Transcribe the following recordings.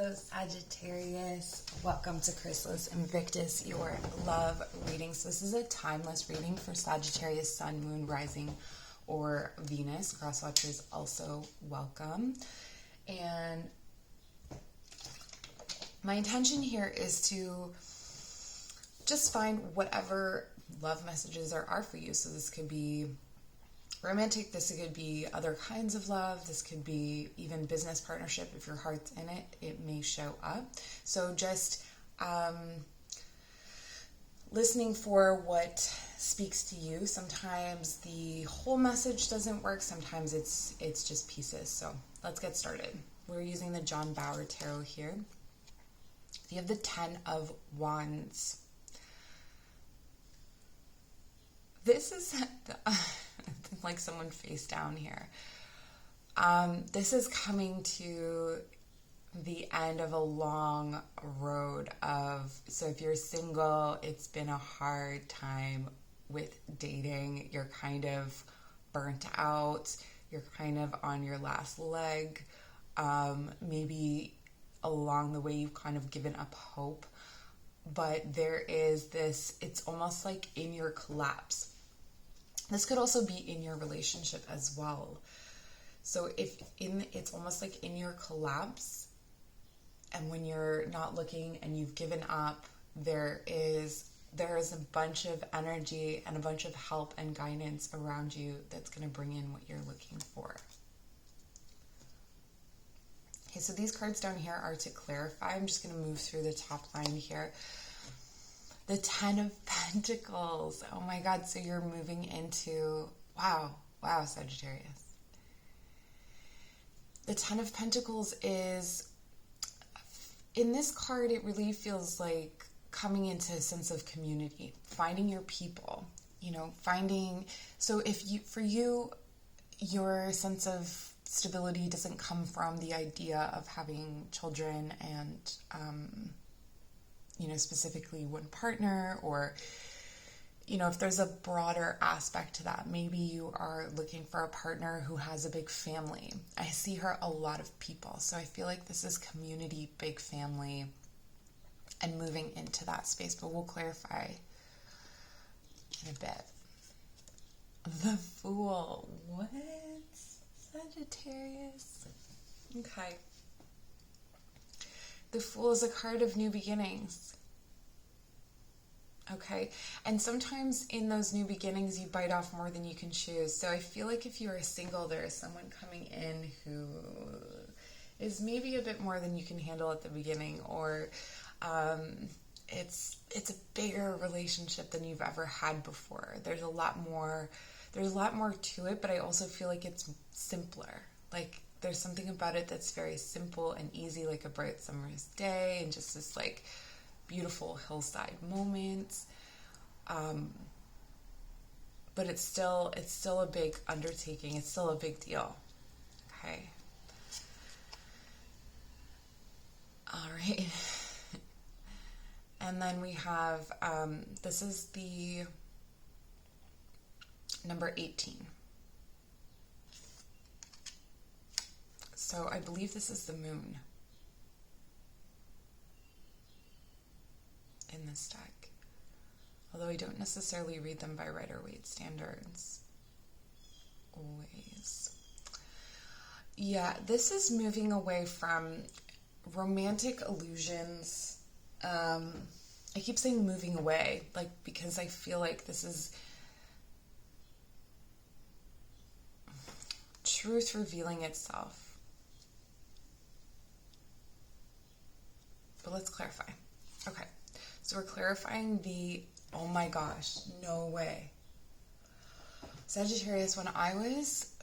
Hello, Sagittarius. Welcome to Chrysalis Invictus, your love reading. So this is a timeless reading for Sagittarius Sun, Moon, Rising, or Venus. Crosswatchers also welcome. And my intention here is to just find whatever love messages there are for you. So this could be romantic, this could be other kinds of love, this could be even business partnership. If your heart's in it, it may show up. So just listening for what speaks to you. Sometimes the whole message doesn't work, sometimes it's just pieces. So let's get started. We're using the John Bauer Tarot here. You have the 10 of Wands. This is like someone face down here. This is coming to the end of a long road of, so if you're single, it's been a hard time with dating. You're kind of burnt out. You're kind of on your last leg. Maybe along the way you've kind of given up hope. But there is this, it's almost like in your collapse. This could also be in your relationship as well. So it's almost like in your collapse, and when you're not looking and you've given up, there is a bunch of energy and a bunch of help and guidance around you that's going to bring in what you're looking for. Okay, so these cards down here are to clarify. I'm just going to move through the top line here. The 10 of Pentacles. Oh my God, so you're moving into, wow, Sagittarius. The 10 of Pentacles is, in this card, it really feels like coming into a sense of community, finding your people, so for you, your sense of stability doesn't come from the idea of having children and, specifically one partner, or, if there's a broader aspect to that, maybe you are looking for a partner who has a big family. I see her a lot of people. So I feel like this is community, big family, and moving into that space, but we'll clarify in a bit. The Fool. What? Sagittarius? Okay. The Fool is a card of new beginnings. Okay, and sometimes in those new beginnings, you bite off more than you can chew. So I feel like if you are single, there is someone coming in who is maybe a bit more than you can handle at the beginning, or it's a bigger relationship than you've ever had before. There's a lot more to it, but I also feel like it's simpler. Like there's something about it that's very simple and easy, like a bright summer's day, and just this like beautiful hillside moments, but it's still a big undertaking. It's still a big deal. Okay. All right. And then we have this is the number 18. So I believe this is the moon in this deck, although I don't necessarily read them by Rider-Waite standards always. Yeah, this is moving away from romantic illusions. I keep saying moving away, because I feel like this is truth revealing itself. But let's clarify. Okay. So we're clarifying oh my gosh, no way. Sagittarius, when I was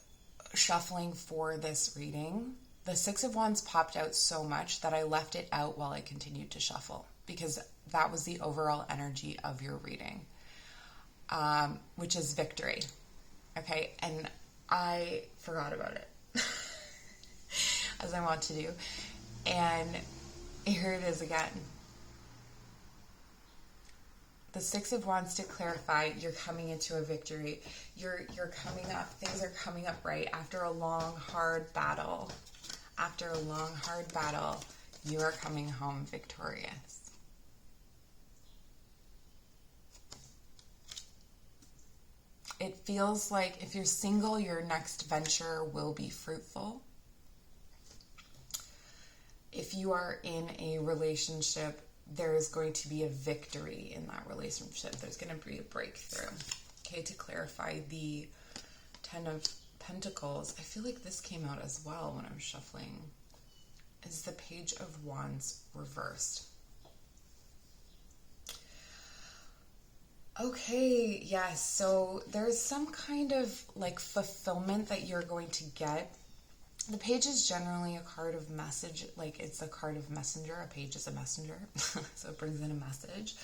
shuffling for this reading, the 6 of Wands popped out so much that I left it out while I continued to shuffle, because that was the overall energy of your reading, which is victory. Okay, and I forgot about it, as I want to do, and here it is again. The 6 of Wands, to clarify, you're coming into a victory. You're coming up. Things are coming up right after a long, hard battle. After a long, hard battle, You are coming home victorious. It feels like if you're single, your next venture will be fruitful. If you are in a relationship, there is going to be a victory in that relationship. There's going to be a breakthrough. Okay, to clarify the Ten of Pentacles, I feel like this came out as well when I'm shuffling, is the Page of Wands reversed. Okay, yes, so there's some kind of like fulfillment that you're going to get. The page is generally a card of message, like it's a card of messenger. A page is a messenger, so it brings in a message.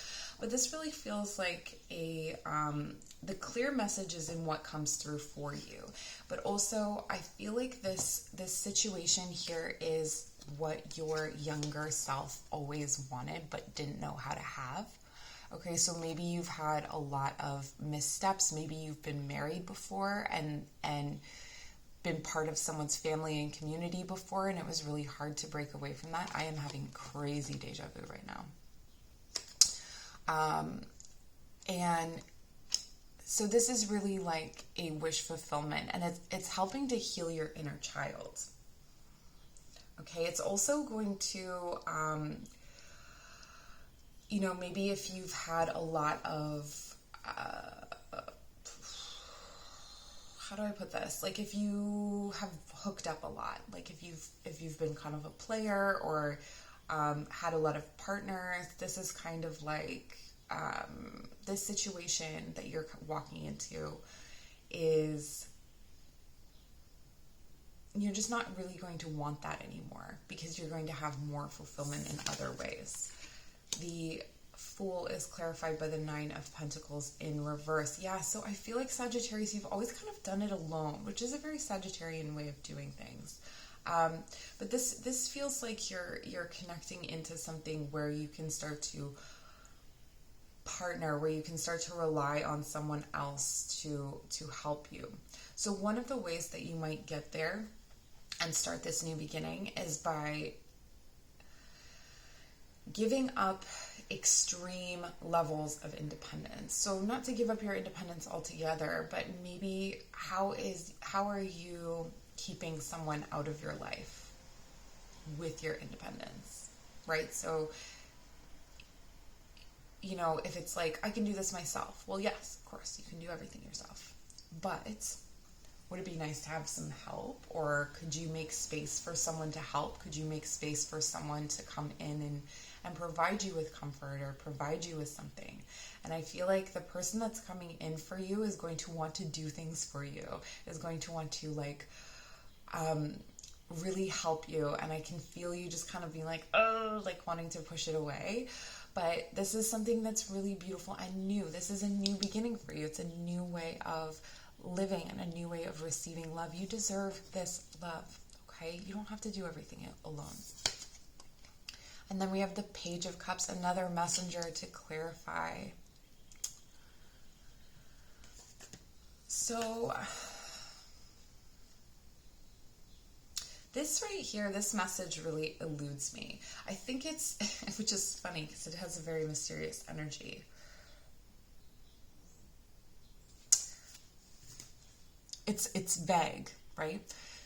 But this really feels like the clear message is in what comes through for you. But also, I feel like this situation here is what your younger self always wanted but didn't know how to have. Okay, so maybe you've had a lot of missteps. Maybe you've been married before and been part of someone's family and community before, and it was really hard to break away from that. I am having crazy deja vu right now. And so this is really like a wish fulfillment, and it's helping to heal your inner child. Okay, it's also going to, maybe if you've had a lot of, how do I put this? Like if you have hooked up a lot, like if you've been kind of a player or had a lot of partners, this is kind of like this situation that you're walking into is you're just not really going to want that anymore because you're going to have more fulfillment in other ways. The Fool is clarified by the Nine of Pentacles in reverse. Yeah, so I feel like Sagittarius, you've always kind of done it alone, which is a very Sagittarian way of doing things. But this feels like you're connecting into something where you can start to partner, where you can start to rely on someone else to help you. So one of the ways that you might get there and start this new beginning is by giving up extreme levels of independence. So not to give up your independence altogether, but maybe how are you keeping someone out of your life with your independence, right? So, if it's like, I can do this myself. Well, yes, of course, you can do everything yourself. But would it be nice to have some help? Or could you make space for someone to help? Could you make space for someone to come in and provide you with comfort or provide you with something? And I feel like the person that's coming in for you is going to want to do things for you, is going to want to really help you. And I can feel you just kind of being like, oh, like wanting to push it away. But this is something that's really beautiful and new. This is a new beginning for you. It's a new way of living and a new way of receiving love. You deserve this love, okay? You don't have to do everything alone. And then we have the Page of Cups, another messenger to clarify. So this right here, this message really eludes me. I think it's, which is funny because it has a very mysterious energy. It's vague, right?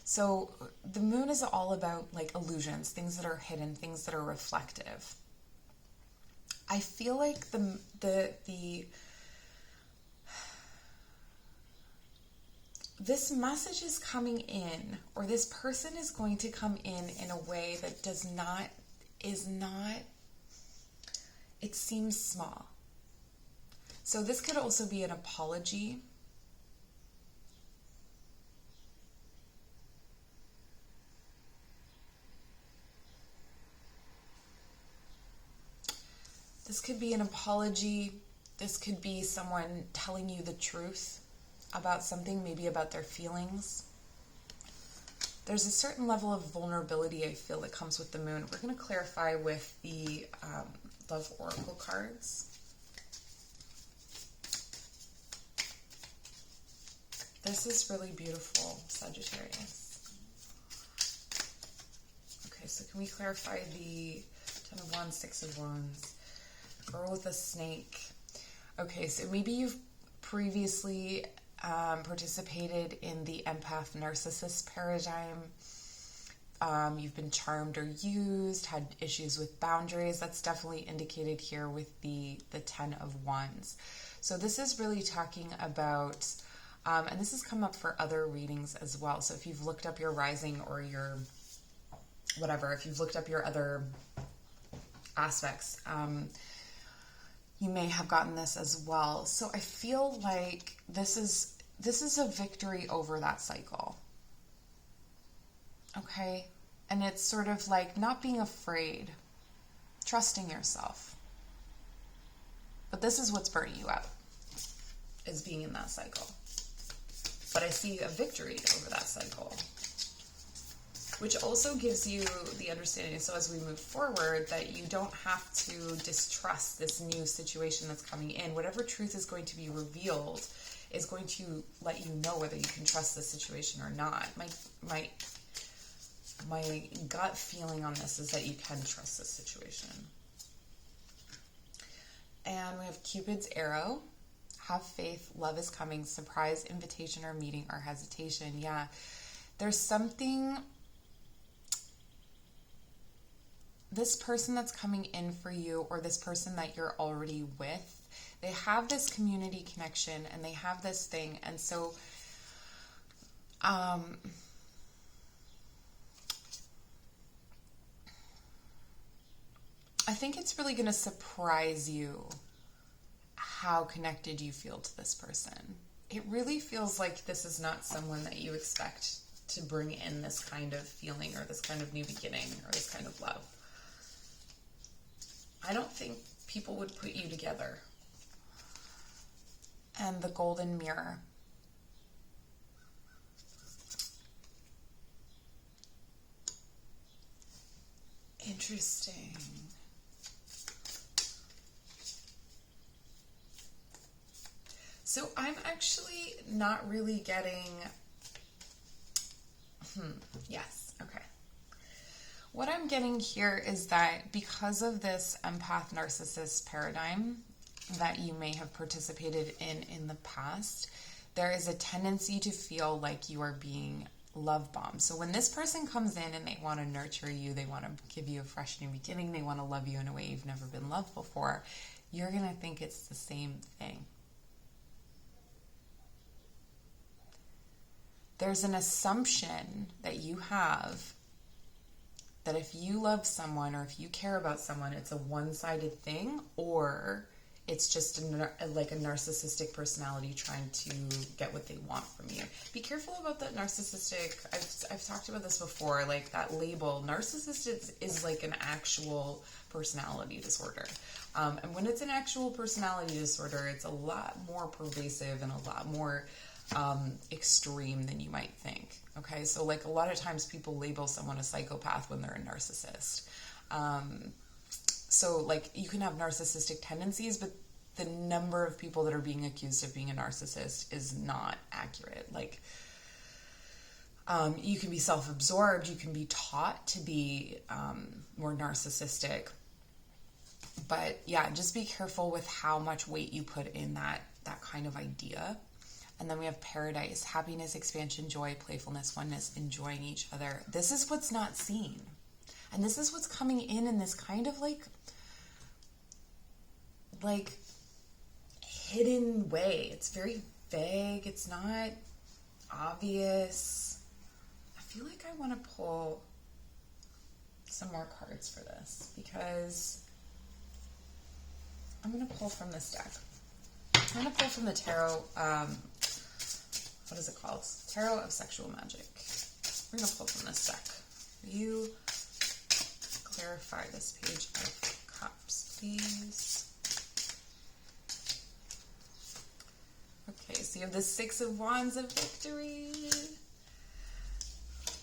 So the moon is all about like illusions, things that are hidden, things that are reflective. I feel like this message is coming in, or this person is going to come in a way that it seems small. So this could also be an apology. This could be an apology. This could be someone telling you the truth about something, maybe about their feelings. There's a certain level of vulnerability I feel that comes with the moon. We're going to clarify with the Love Oracle cards. This is really beautiful, Sagittarius. Okay, so can we clarify the 10 of Wands, 6 of Wands? Girl with a snake. Okay, so maybe you've previously participated in the empath narcissist paradigm. You've been charmed or used, had issues with boundaries. That's definitely indicated here with the 10 of Wands. So this is really talking about, and this has come up for other readings as well. So if you've looked up your rising or your whatever, if you've looked up your other aspects, you may have gotten this as well. So I feel like this is a victory over that cycle. Okay? And it's sort of like not being afraid, trusting yourself. But this is what's burning you out, is being in that cycle. But I see a victory over that cycle, which also gives you the understanding, so as we move forward, that you don't have to distrust this new situation that's coming in. Whatever truth is going to be revealed is going to let you know whether you can trust this situation or not. My gut feeling on this is that you can trust this situation. And we have Cupid's arrow. Have faith, love is coming, surprise, invitation, or meeting, or hesitation. Yeah, there's something, this person that's coming in for you, or this person that you're already with, they have this community connection and they have this thing. And so, I think it's really going to surprise you how connected you feel to this person. It really feels like this is not someone that you expect to bring in this kind of feeling or this kind of new beginning or this kind of love. I don't think people would put you together. And the golden mirror. Interesting. So I'm actually not really getting, yes, okay. What I'm getting here is that because of this empath narcissist paradigm that you may have participated in the past, there is a tendency to feel like you are being love bombed. So when this person comes in and they want to nurture you, they want to give you a fresh new beginning, they want to love you in a way you've never been loved before, you're going to think it's the same thing. There's an assumption that you have that if you love someone or if you care about someone, it's a one-sided thing, or it's just like a narcissistic personality trying to get what they want from you. Be careful about that narcissistic. I've talked about this before, like that label. Narcissist is like an actual personality disorder. And when it's an actual personality disorder, it's a lot more pervasive and a lot more extreme than you might think. Okay, so like a lot of times people label someone a psychopath when they're a narcissist. So like you can have narcissistic tendencies, but the number of people that are being accused of being a narcissist is not accurate. Like you can be self-absorbed, you can be taught to be more narcissistic. But yeah, just be careful with how much weight you put in that kind of idea. And then we have paradise, happiness, expansion, joy, playfulness, oneness, enjoying each other. This is what's not seen. And this is what's coming in this kind of like hidden way. It's very vague. It's not obvious. I feel like I want to pull some more cards for this because I'm going to pull from this deck. I'm going to pull from the tarot, what is it called? Tarot of Sexual Magic. We're going to pull from this deck. Will you clarify this page of cups, please? Okay, so you have the 6 of Wands of Victory.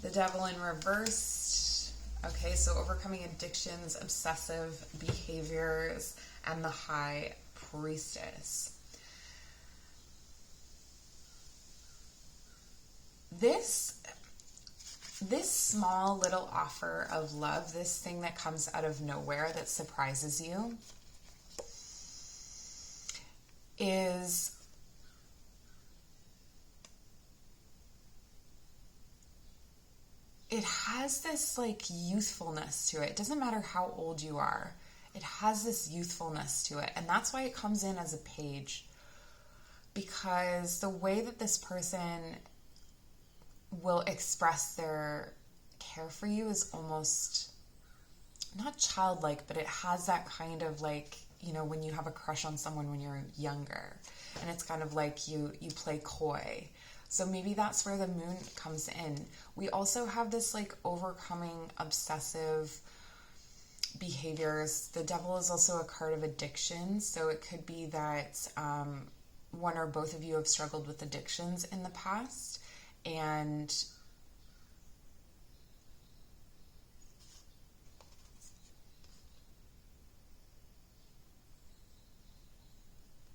The Devil in reversed. Okay, so overcoming addictions, obsessive behaviors, and the High Priestess. this small little offer of love, this thing that comes out of nowhere that surprises you, is it has this like youthfulness to it. It doesn't matter how old you are. It has this youthfulness to it. And that's why it comes in as a page. Because the way that this person will express their care for you is almost not childlike, but it has that kind of like, you know, when you have a crush on someone when you're younger, and it's kind of like you play coy. So maybe that's where the moon comes in. We also have this like overcoming obsessive behaviors. The devil is also a card of addiction. So it could be that one or both of you have struggled with addictions in the past, and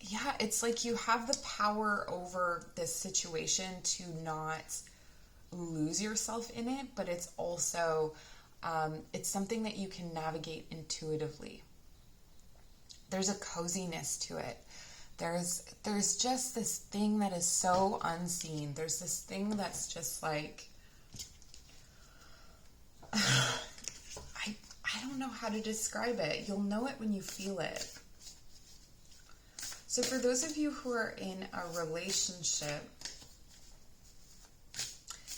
yeah, it's like you have the power over this situation to not lose yourself in it, but it's also, it's something that you can navigate intuitively. There's a coziness to it. There's just this thing that is so unseen. There's this thing that's just like, I don't know how to describe it. You'll know it when you feel it. So for those of you who are in a relationship,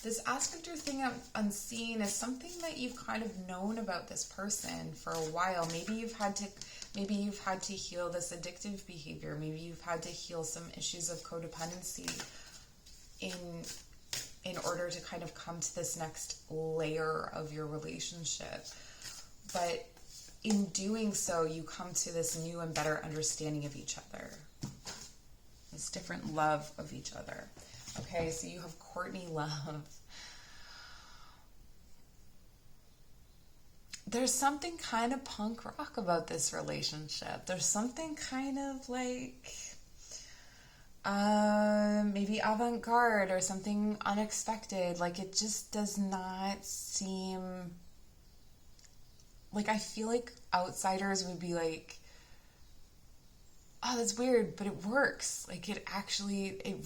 this aspect or thing unseen is something that you've kind of known about this person for a while. Maybe you've had to heal this addictive behavior. Maybe you've had to heal some issues of codependency in order to kind of come to this next layer of your relationship. But in doing so, you come to this new and better understanding of each other. This different love of each other. Okay, so you have Courtney love. There's something kind of punk rock about this relationship. There's something kind of like maybe avant-garde or something unexpected. Like it just does not seem like, I feel like outsiders would be like, oh, that's weird, but it works. Like it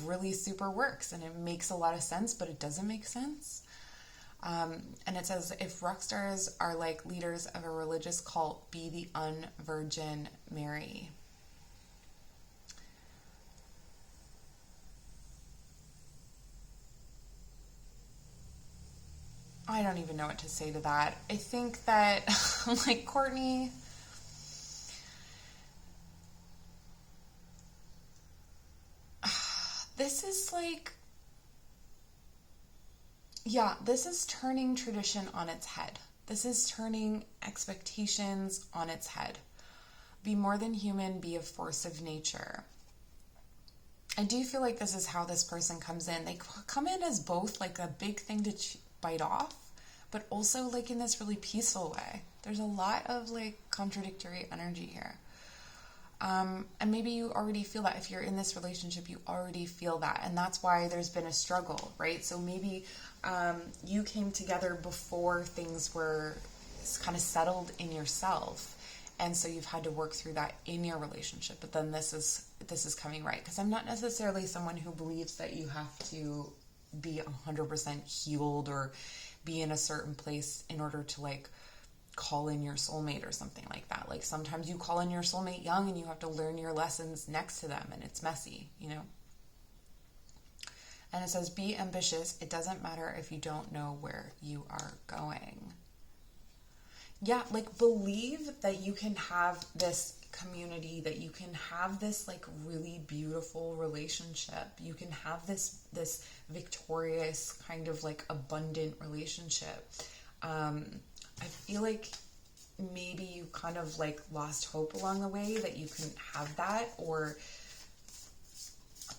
really super works, and it makes a lot of sense, but it doesn't make sense. And it says, if rock stars are like leaders of a religious cult, be the unvirgin Mary. I don't even know what to say to that. I think that, like, Courtney, this is like, yeah, this is turning tradition on its head. This is turning expectations on its head. Be more than human, be a force of nature. I do feel like this is how this person comes in. They come in as both like a big thing to bite off, but also like in this really peaceful way. There's a lot of like contradictory energy here. And maybe you already feel that. If you're in this relationship, you already feel that. And that's why there's been a struggle, right? So maybe you came together before things were kind of settled in yourself. And so you've had to work through that in your relationship. But then this is coming right. Because I'm not necessarily someone who believes that you have to be 100% healed or be in a certain place in order to like call in your soulmate or something like that. Like sometimes you call in your soulmate young and you have to learn your lessons next to them, and it's messy, you know? And it says, be ambitious. It doesn't matter if you don't know where you are going. Yeah, like believe that you can have this community, that you can have this like really beautiful relationship. You can have this victorious kind of like abundant relationship. I feel like maybe you kind of like lost hope along the way that you can have that, or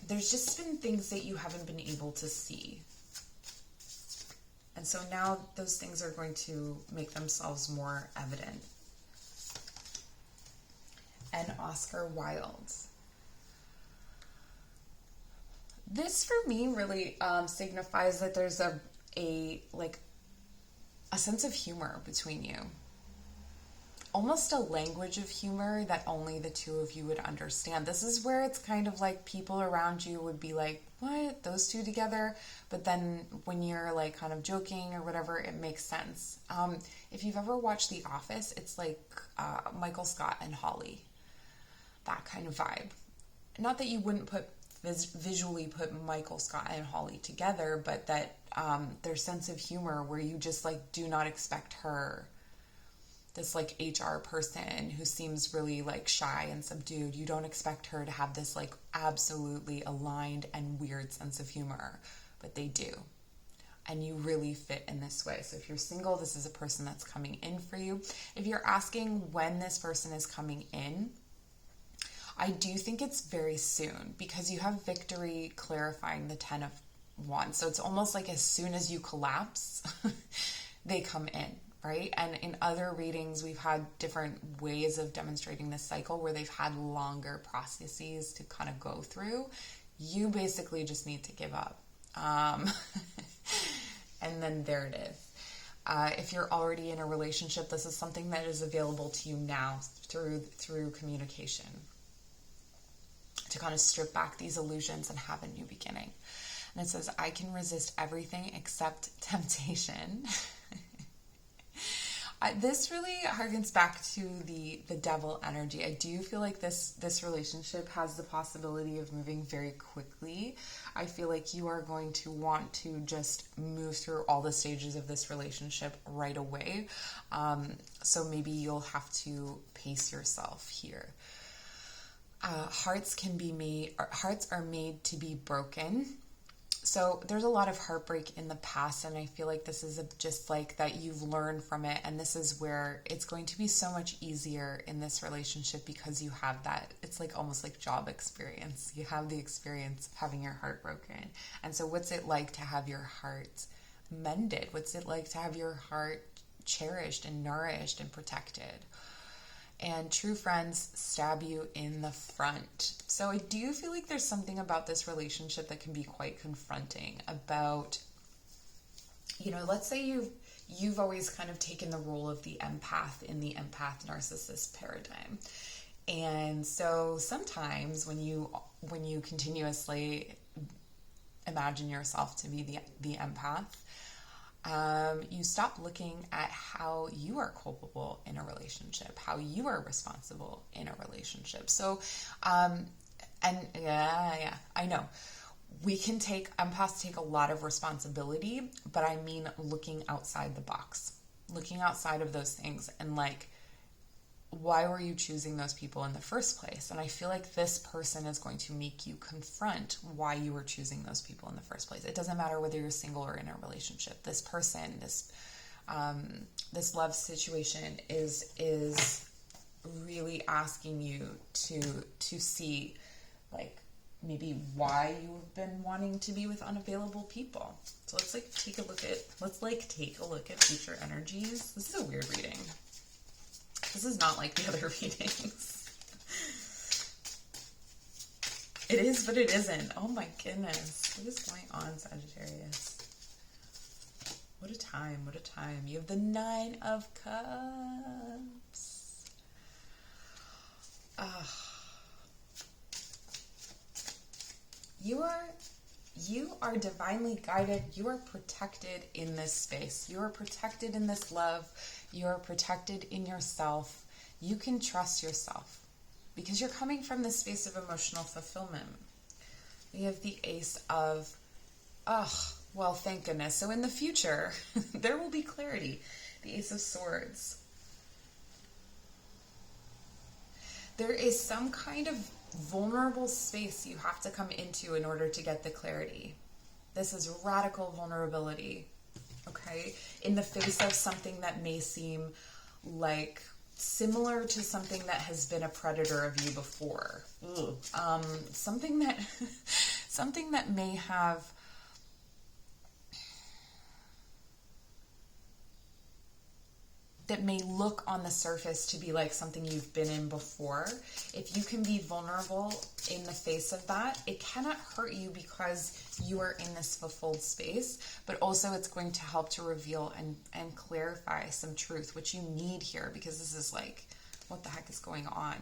there's just been things that you haven't been able to see. And so now those things are going to make themselves more evident. And Oscar Wilde. This for me really signifies that there's a like a sense of humor between you. Almost a language of humor that only the two of you would understand. This is where it's kind of like people around you would be like, what? Those two together? But then when you're like kind of joking or whatever, it makes sense. If you've ever watched The Office, it's like Michael Scott and Holly. That kind of vibe. Not that you wouldn't visually put Michael Scott and Holly together, but that their sense of humor where you just like do not expect her, this like HR person who seems really like shy and subdued, you don't expect her to have this like absolutely aligned and weird sense of humor, but they do. And you really fit in this way. So if you're single, this is a person that's coming in for you. If you're asking when this person is coming in, I do think it's very soon, because you have Victory clarifying the 10 of Wands. So it's almost like as soon as you collapse, they come in, right? And in other readings, we've had different ways of demonstrating this cycle where they've had longer processes to kind of go through. You basically just need to give up. And then there it is. If you're already in a relationship, this is something that is available to you now through communication, to kind of strip back these illusions and have a new beginning. And it says, I can resist everything except temptation. This really harkens back to the devil energy. I do feel like this relationship has the possibility of moving very quickly. I feel like you are going to want to just move through all the stages of this relationship right away. So maybe you'll have to pace yourself here. Hearts are made to be broken. So there's a lot of heartbreak in the past, and I feel like this is just like that you've learned from it, and this is where it's going to be so much easier in this relationship because you have that. It's like almost like job experience. You have the experience of having your heart broken. And so what's it like to have your heart mended? What's it like to have your heart cherished and nourished and protected? And true friends stab you in the front. So I do feel like there's something about this relationship that can be quite confronting about, let's say you've always kind of taken the role of the empath in the empath narcissist paradigm. And so sometimes when you continuously imagine yourself to be the empath, you stop looking at how you are culpable in a relationship, how you are responsible in a relationship. So, I know empaths take a lot of responsibility, but I mean looking outside the box, looking outside of those things and like, why were you choosing those people in the first place? And I feel like this person is going to make you confront why you were choosing those people in the first place. It doesn't matter whether you're single or in a relationship. This person, this love situation is really asking you to see like maybe why you've been wanting to be with unavailable people. So let's take a look at future energies. This is a weird reading. This is not like the other readings. It is, but it isn't. Oh my goodness. What is going on, Sagittarius? What a time, what a time. You have the 9 of Cups. You are divinely guided. You are protected in this space. You are protected in this love. You are protected in yourself. You can trust yourself because you're coming from this space of emotional fulfillment. We have the Ace of, well, thank goodness. So in the future, there will be clarity. The Ace of Swords. There is some kind of vulnerable space you have to come into in order to get the clarity. This is radical vulnerability, okay? In the face of something that may seem like similar to something that has been a predator of you before. Something that may have that may look on the surface to be like something you've been in before, if you can be vulnerable in the face of that, it cannot hurt you because you are in this fulfilled space, but also it's going to help to reveal and clarify some truth, which you need here, because this is like, what the heck is going on?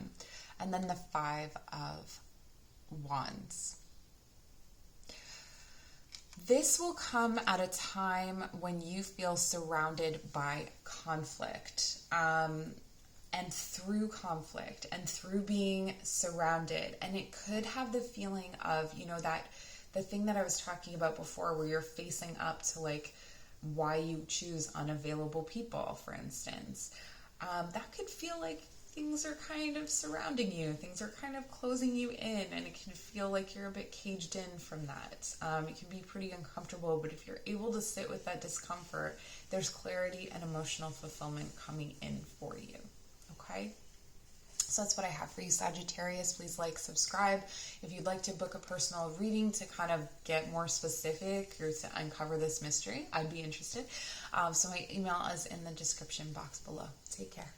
And then the 5 of Wands. This will come at a time when you feel surrounded by conflict, and through conflict and through being surrounded. And it could have the feeling of, you know, that the thing that I was talking about before, where you're facing up to like why you choose unavailable people, for instance. That could feel like things are kind of surrounding you, things are kind of closing you in, and it can feel like you're a bit caged in from that. It can be pretty uncomfortable, but if you're able to sit with that discomfort, there's clarity and emotional fulfillment coming in for you, okay? So that's what I have for you, Sagittarius. Please like, subscribe. If you'd like to book a personal reading to kind of get more specific or to uncover this mystery, I'd be interested. So my email is in the description box below. Take care.